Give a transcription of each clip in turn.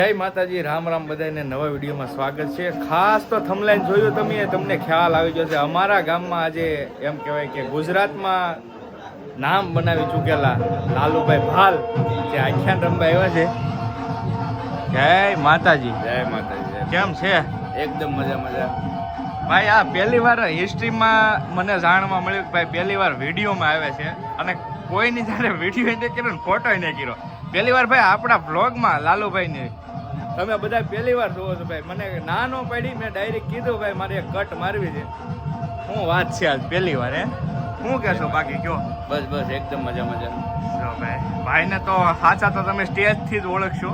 જય માતાજી, રામ રામ. બધાને નવા વિડીયોમાં સ્વાગત છે. ખાસ તો થંબનેલ જોયું તમે, તમને ખ્યાલ આવી જશે અમારા ગામમાં આજે એમ કહેવાય કે ગુજરાતમાં નામ બનાવી ચૂકેલા લાલુભાઈ ભાલ જે આખ્યાન રમવા આવ્યા છે. જય માતાજી. જય માતાજી. કેમ છે? એકદમ મજા. ભાઈ આ પહેલી વાર હિસ્ટ્રીમાં મને જાણવા મળ્યું કે ભાઈ પહેલી વાર વિડીયોમાં આવે છે અને કોઈની જ્યારે વિડીયો નહીં કર્યો ને ફોટો નહીં કર્યો. પહેલી વાર ભાઈ આપણા બ્લોગમાં લાલુભાઈની તમે બધા પહેલી વાર જોવો છો. ભાઈ મને ના ન પડી, મેં ડાયરેક્ટ કીધું ભાઈ મારે એક કટ મારવી છે. શું વાત છે આજ પહેલી વાર? શું કહેશો બાકી કયો? બસ એકદમ મજા. જો ભાઈને તો સાચા તો તમે સ્ટેજથી જ ઓળખશો.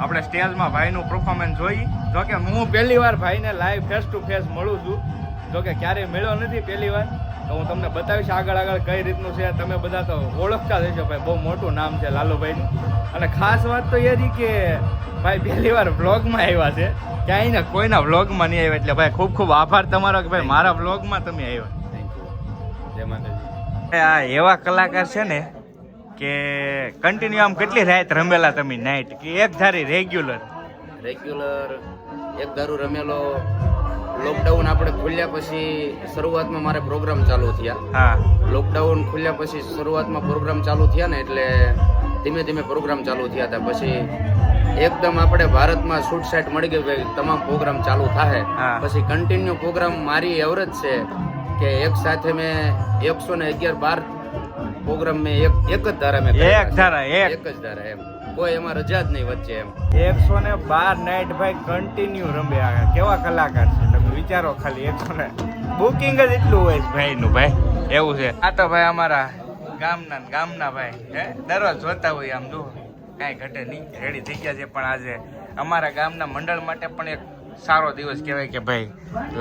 આપણે સ્ટેજમાં ભાઈનું પરફોર્મન્સ જોઈ. જોકે હું પહેલી વાર ભાઈને લાઈવ ફેસ ટુ ફેસ મળું છું. જોકે ક્યારેય મળ્યો નથી પહેલી વાર, તો હું તમને બતાવીશ આગળ કઈ રીતનું છે. તમે બધા તો ઓળખતા જ હશો. ભાઈ બહુ મોટું નામ છે લાલુભાઈનું. અને ખાસ વાત તો એ હતી કે ભાઈ પહેલી વાર વ્લોગમાં આવ્યા છે. ક્યાંય ને કોઈના વ્લોગમાં નહીં આવ્યા. એટલે ભાઈ ખૂબ ખૂબ આભાર તમારો કે ભાઈ મારા વ્લોગમાં તમે આવ્યા. Thank you. જય માતાજી. આ એવા કલાકાર છે ને કે કન્ટિન્યુ આમ કેટલી રાત રમેલા તમે નાઇટ કે એક ધારી રેગ્યુલર એક ધારું રમેલો. લોકડાઉન આપણે ખુલ્યા પછી શરૂઆતમાં મારે પ્રોગ્રામ ચાલુ થયા. હા, લોકડાઉન ખુલ્યા પછી શરૂઆતમાં પ્રોગ્રામ ચાલુ થયા ને એટલે ધીમે ધીમે પ્રોગ્રામ ચાલુ થયા હતા. પછી એકદમ આપણે ભારતમાં શૂટ સાઇટ મળી ગઈ, ભાઈ તમામ પ્રોગ્રામ ચાલુ થાય. પછી કન્ટિન્યુ પ્રોગ્રામ મારી એવરેજ છે કે એક સાથે મેં 111-12 પ્રોગ્રામ મેં એક જ ધારા મેં એક જ ધારા એમ કોઈ એમાં રજા જ નહીં વચ્ચે એમ. 112 નાઇટ ભાઈ કન્ટિન્યુ રમે. કેવા કલાકાર છે તમે વિચારો ખાલી. 100 બુકિંગ જ એટલું હોય ભાઈનું. ભાઈ એવું છે. આ તો ભાઈ અમારા ગામના ભાઈ દરરોજ જોતા હોય આમ જો કાંઈ ઘટે નહીં, રેડી થઈ ગયા છે. પણ આજે અમારા ગામના મંડળ માટે પણ એક સારો દિવસ કહેવાય કે ભાઈ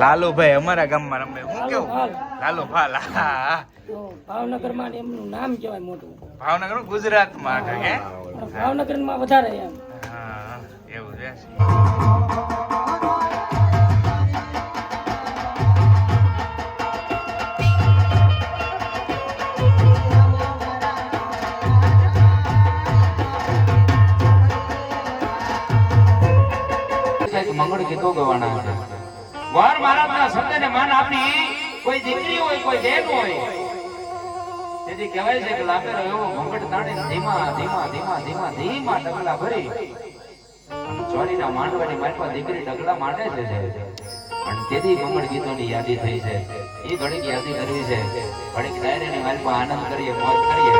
લાલુભાઈ અમારા ગામમાં રમે. હું કેવું લાલુ ભાલ. ભાવનગરમાં એમનું નામ કહેવાય મોટું. ભાવનગર ગુજરાતમાં હે, ભાવનગરમાં વધારે એમ. હા એવું છે. મંગળ ગીતો ગવાના છે. વાર મહારાજના શબ્દને માન આપી કોઈ દીકરી હોય કોઈ બેન હોય. તેથી કહેવાય છે કે લાપેરો એવો ઘૂંઘટ તાણે ધીમા ડગલા ભરી ચોરીના માંડવાની મારફત દીકરી ડગલા માંડે છે. અને તેથી મંગળ ગીતોની યાદી થઈ છે. એ ઘડીક યાદી કરવી છે. ઘડીક ડાયરીની મારફત આનંદ કરીએ, મોજ કરીએ.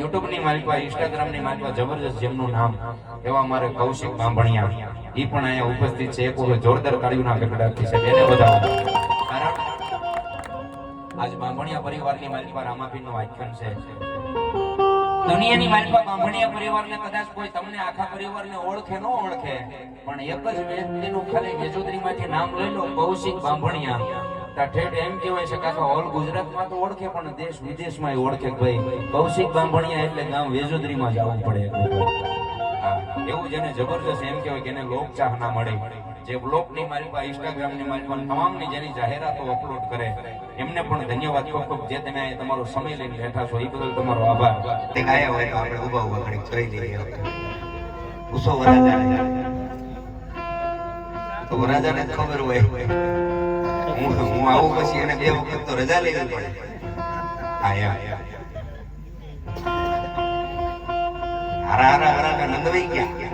યુટ્યુબ ની માલિકા, ઇન્સ્ટાગ્રામ ની માલિકા જબરજસ્ત જેમનું નામ એવા મારે કૌશિક બાંભણિયા ઈ પણ અહીંયા ઉપસ્થિત છે. એક જોરદાર તાળીઓના ગગડાટથી છે. એને વધાવો. કારણ આજ બાંભણિયા પરિવારની માલિકા રામાપીરનું આખ્યાન છે. દુનિયાની માલિકા બાંભણિયા પરિવારને કદાચ કોઈ તમને આખા પરિવારને ઓળખે ન ઓળખે, પણ એક જ વ્યક્તિનું ખાલી વેજોદરીમાંથી નામ લઈ લો, કૌશિક બાંભણિયા. ઠેઠ એમ કહેવાય છે કે આખા ઓલ ગુજરાતમાં તો ઓળખે, પણ દેશ વિદેશમાં ઓળખે કે ભાઈ કૌશિક બાંભણિયા એટલે ગામ વેજોદરીમાં જવું પડે. એવું જેને જબરજસ્ત એમ કહેવાય કે એને લોકચાહના મળે. જે બ્લોગની માલિકા, ઇન્સ્ટાગ્રામની માલિકા, તમામની જેની જાહેરાતો અપલોડ કરે એમને પણ ધન્યવાદ. ખૂબ ખૂબ જે તમે અહીં તમારો સમય લઈને બેઠા છો એ બદલ તમારો આભાર. આયા હોય તો આપણે ઉભા ઉભા ઘડીક જોઈ લઈએ. ઉસો વરાજાને તો વરાજાને ખબર હોય હું આવું પછી એને 2 વખત તો રજા લેવી પડે. આયા હારા હારા હારા નંદવાઈ ગયા.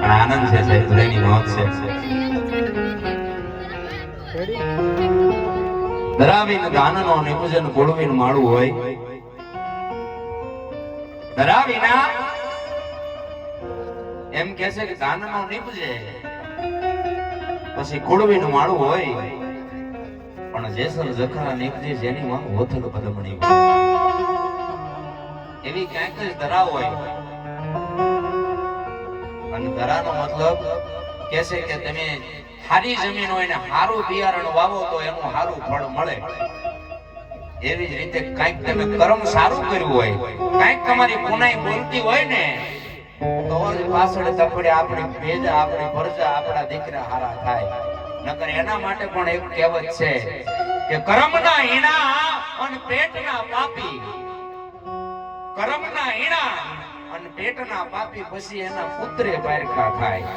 પણ આનંદ છે સાહેબ, બધાની મોજ છે. ધરાવીને દાનનો નિપુજન ગોળવીને માળું હોય, ધરાવીના એમ કે છે કે દાનનો નિપજે પછી ગોળવીનું માળું હોય, પણ જેસર જખરા નિપજે જેની માં હોથલ પદમણી એવી ક્યાંક જ ધરા હોય. અને ધરાનો મતલબ કે છે કે તમે સારી જમીન હોય ને સારું બિયારણ વાવો તો એનું સારું ફળ મળે. એવી જ રીતે કંઈક તમે કર્મ સારું કર્યું હોય, કંઈક તમારી પુનાઈ બોલતી હોય ને તો પાછળ તપડે આપણી ભેજ, આપણી ફરજા, આપણા દીકરા હારા થાય. નકર એના માટે પણ એક કહેવત છે કે કર્મના હીણા અને પેટના પાપી, કર્મના હીણા અને પેટના પાપી પછી એના પુત્રે પારખા થાય.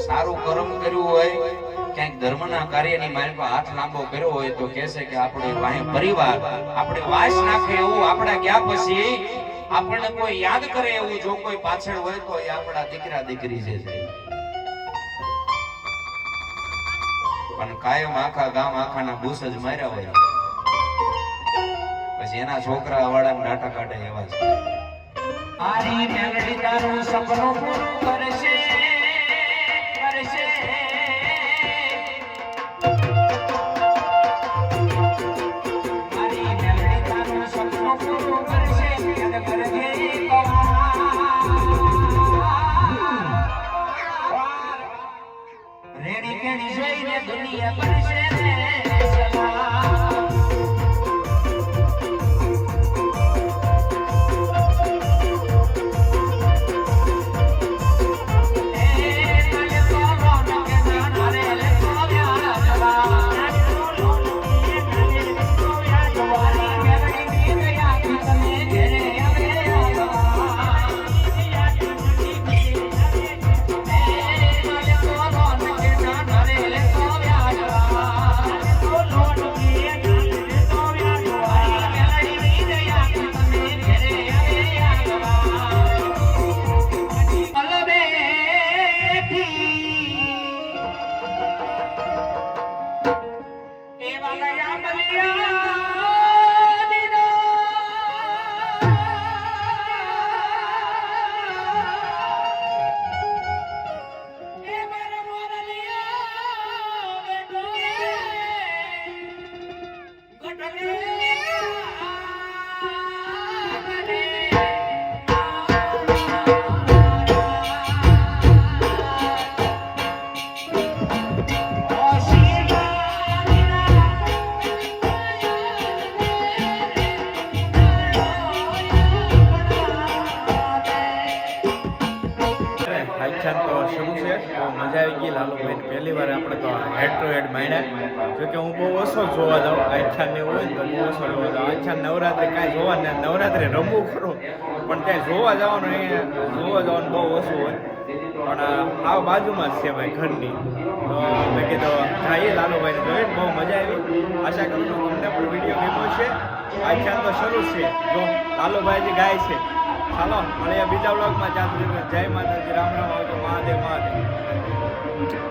સારું કર્મ કર્યું હોય, ક્યાંક ધર્મના કાર્યની માલિકા હાથ લાંબો કર્યો હોય તો કહેશે કે આપણે વાહે પરિવાર આપણે વાસ નાખે એવું આપણા ગયા પછી આપણને કોઈ યાદ કરે એવું જો કોઈ પાછળ હોય તો એ આપણા દીકરા દીકરી છે. પણ કાયમ આખા ગામ આખાના બૂસ જ માર્યા હોય પછી એના છોકરા વાળાને ડાટા કાઢે એવા છે. મારી મેલડી તારું સપનું પૂરું કરશે, કરશે. મારી મેલડી તારું સપનું પૂરું કરશે, યાદ કરજે રેડી કેડી જોઈને દુનિયા કરશે રે સલામ. આખ્યાન તો શરૂ છે, તો મજા આવી ગઈ. લાલુભાઈ પહેલી વાર આપણે તો હેડ ટુ હેડ માંડ્યા. જોકે હું બહુ ઓછો જોવા જાઉં, આખ્યાન ને હોય ને તો બહુ ઓછો જોવા જાઉં. આખ્યાન નવરાત્રી કાંઈ જોવા ને નવરાત્રી રમવું ખરું, પણ ત્યાં જોવા જવાનું અહીંયા જોવા જવાનું બહુ ઓછું હોય. પણ આ બાજુમાં જ છે ભાઈ ઘરની, તો મેં કીધું જઈએ લાલુભાઈને જોઈને બહુ મજા આવી. આશા કરું છું તમને પણ વિડીયો ગમ્યો છે. આખ્યાન તો શરૂ છે, જો લાલુભાઈ જે ગાય છે. ચાલો મળીએ બીજા બ્લોગમાં. ત્યાં સુધી જય માતાજી, રામ રામ, આવજો. મહાદેવ મહાદેવ.